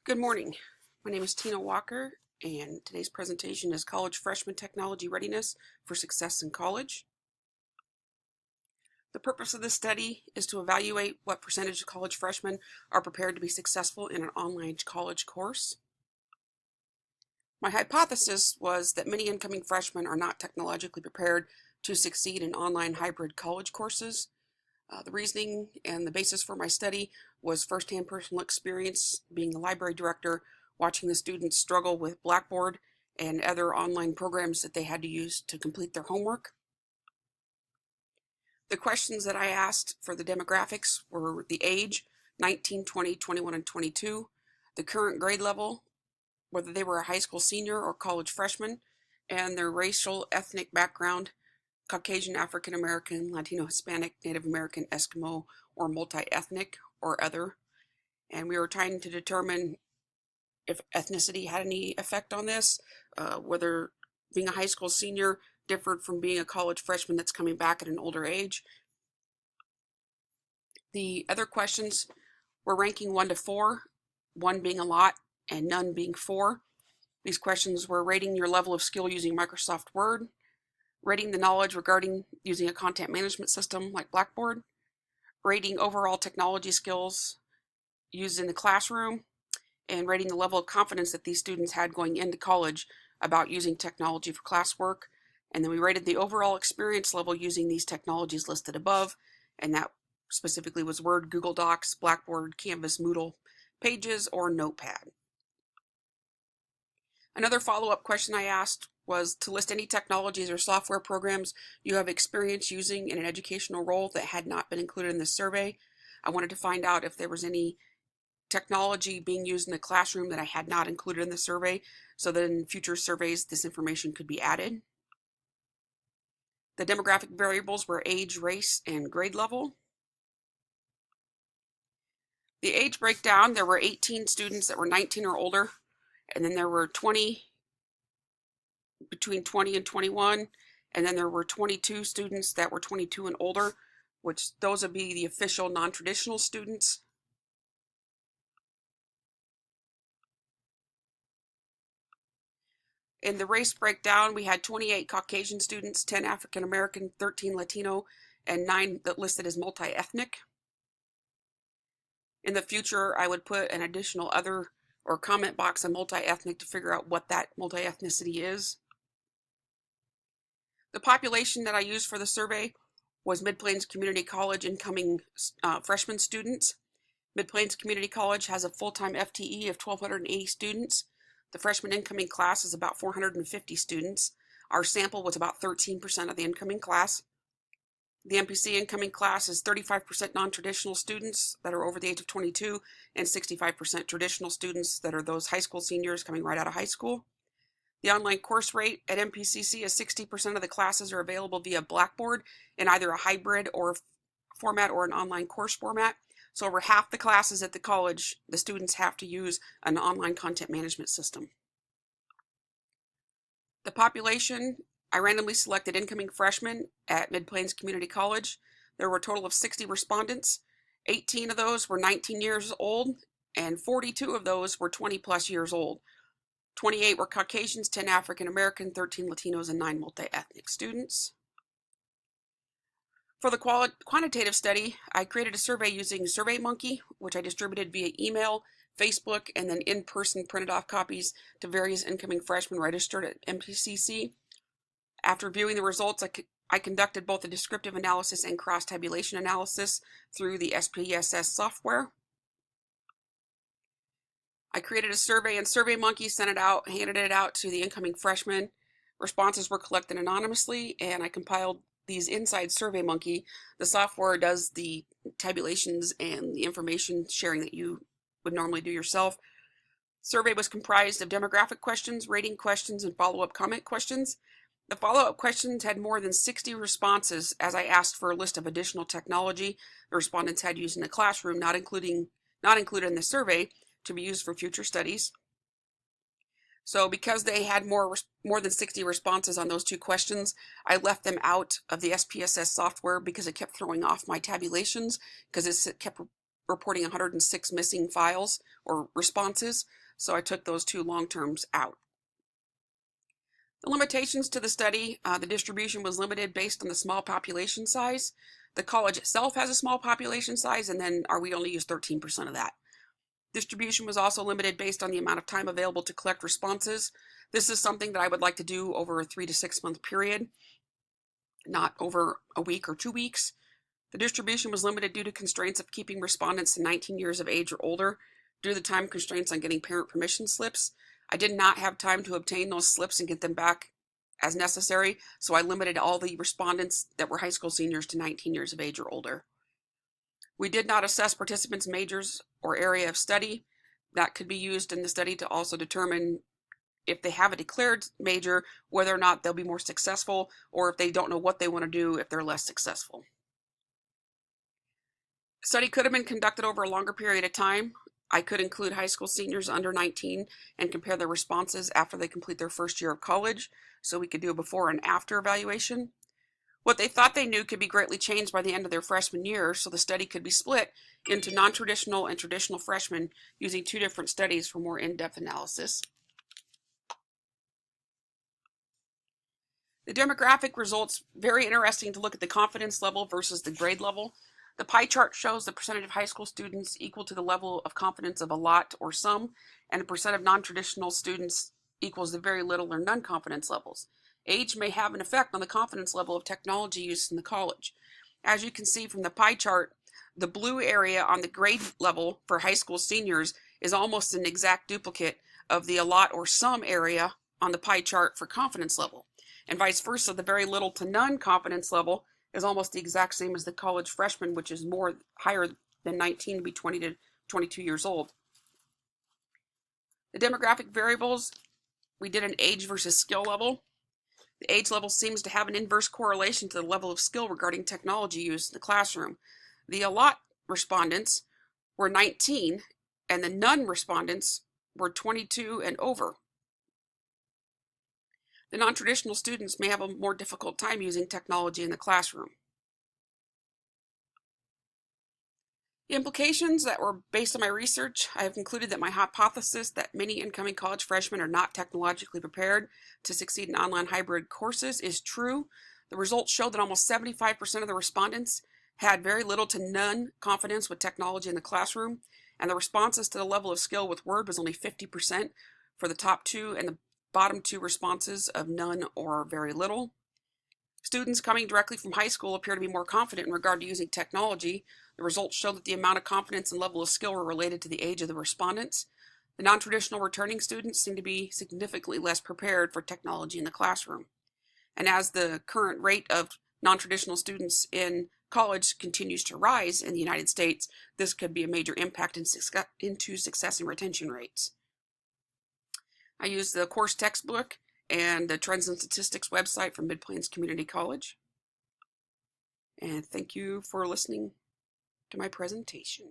Good morning. My name is Tina Walker, and today's presentation is College Freshman Technology Readiness for Success in College. The purpose of this study is to evaluate what percentage of college freshmen are prepared to be successful in an online college course. My hypothesis was that many incoming freshmen are not technologically prepared to succeed in online hybrid college courses. The reasoning and the basis for my study was firsthand personal experience being a library director, watching the students struggle with Blackboard and other online programs that they had to use to complete their homework. The questions that I asked for the demographics were the age, 19, 20, 21, and 22, the current grade level, whether they were a high school senior or college freshman, and their racial, ethnic background, Caucasian, African American, Latino, Hispanic, Native American, Eskimo, or multi-ethnic or other. And we were trying to determine if ethnicity had any effect on this, whether being a high school senior differed from being a college freshman that's coming back at an older age. The other questions were ranking 1 to 4, 1 being a lot and none being 4. These questions were rating your level of skill using Microsoft Word, rating the knowledge regarding using a content management system like Blackboard, rating overall technology skills used in the classroom, and rating the level of confidence that these students had going into college about using technology for classwork. And then we rated the overall experience level using these technologies listed above, and that specifically was Word, Google Docs, Blackboard, Canvas, Moodle, Pages, or Notepad. Another follow-up question I asked was to list any technologies or software programs you have experience using in an educational role that had not been included in the survey. I wanted to find out if there was any technology being used in the classroom that I had not included in the survey, so that in future surveys this information could be added. The demographic variables were age, race, and grade level. The age breakdown, there were 18 students that were 19 or older, and then there were 20 between 20 and 21, and then there were 22 students that were 22 and older, which those would be the official non-traditional students. In the race breakdown, we had 28 Caucasian students, 10 African American, 13 Latino, and 9 that listed as multi-ethnic. In the future, I would put an additional other or comment box on multi-ethnic to figure out what that multi-ethnicity is. The population that I used for the survey was Mid-Plains Community College incoming freshman students. Mid-Plains Community College has a full-time FTE of 1,280 students. The freshman incoming class is about 450 students. Our sample was about 13% of the incoming class. The MPC incoming class is 35% non-traditional students that are over the age of 22 and 65% traditional students that are those high school seniors coming right out of high school. The online course rate at MPCC is 60% of the classes are available via Blackboard in either a hybrid or format or an online course format. So over half the classes at the college, the students have to use an online content management system. The population, I randomly selected incoming freshmen at Mid-Plains Community College. There were a total of 60 respondents. 18 of those were 19 years old, and 42 of those were 20 plus years old. 28 were Caucasians, 10 African American, 13 Latinos, and 9 multi-ethnic students. For the quantitative study, I created a survey using SurveyMonkey, which I distributed via email, Facebook, and then in-person printed off copies to various incoming freshmen registered at MPCC. After viewing the results, I conducted both a descriptive analysis and cross-tabulation analysis through the SPSS software. I created a survey and SurveyMonkey sent it out, handed it out to the incoming freshmen. Responses were collected anonymously, and I compiled these inside SurveyMonkey. The software does the tabulations and the information sharing that you would normally do yourself. Survey was comprised of demographic questions, rating questions, and follow-up comment questions. The follow-up questions had more than 60 responses as I asked for a list of additional technology the respondents had used in the classroom, not included in the survey, to be used for future studies. So because they had more than 60 responses on those two questions, I left them out of the SPSS software because it kept throwing off my tabulations because it kept reporting 106 missing files or responses, so I took those 2 long terms out. The limitations to the study, the distribution was limited based on the small population size. The college itself has a small population size, and then we only use 13% of that. Distribution was also limited based on the amount of time available to collect responses. This is something that I would like to do over a 3 to 6 month period, not over a week or 2 weeks. The distribution was limited due to constraints of keeping respondents to 19 years of age or older, due to the time constraints on getting parent permission slips. I did not have time to obtain those slips and get them back as necessary, so I limited all the respondents that were high school seniors to 19 years of age or older. We did not assess participants' majors or area of study. That could be used in the study to also determine if they have a declared major, whether or not they'll be more successful, or if they don't know what they want to do, if they're less successful. The study could have been conducted over a longer period of time. I could include high school seniors under 19 and compare their responses after they complete their first year of college, so we could do a before and after evaluation. What they thought they knew could be greatly changed by the end of their freshman year, so the study could be split into non-traditional and traditional freshmen using 2 different studies for more in-depth analysis. The demographic results, very interesting to look at the confidence level versus the grade level. The pie chart shows the percentage of high school students equal to the level of confidence of a lot or some, and the percent of non-traditional students equals the very little or none confidence levels. Age may have an effect on the confidence level of technology use in the college. As you can see from the pie chart, the blue area on the grade level for high school seniors is almost an exact duplicate of the a lot or some area on the pie chart for confidence level. And vice versa, the very little to none confidence level is almost the exact same as the college freshman, which is higher than 19 to be 20 to 22 years old. The demographic variables, we did an age versus skill level. The age level seems to have an inverse correlation to the level of skill regarding technology use in the classroom. The a lot respondents were 19, and the none respondents were 22 and over. The non-traditional students may have a more difficult time using technology in the classroom. The implications that were based on my research, I have concluded that my hypothesis that many incoming college freshmen are not technologically prepared to succeed in online hybrid courses is true. The results showed that almost 75% of the respondents had very little to none confidence with technology in the classroom, and the responses to the level of skill with Word was only 50% for the top 2 and the bottom 2 responses of none or very little. Students coming directly from high school appear to be more confident in regard to using technology. The results show that the amount of confidence and level of skill were related to the age of the respondents. The non-traditional returning students seem to be significantly less prepared for technology in the classroom. And as the current rate of non-traditional students in college continues to rise in the United States, this could be a major impact into success and retention rates. I used the course textbook and the Trends and Statistics website from Mid-Plains Community College. And thank you for listening to my presentation.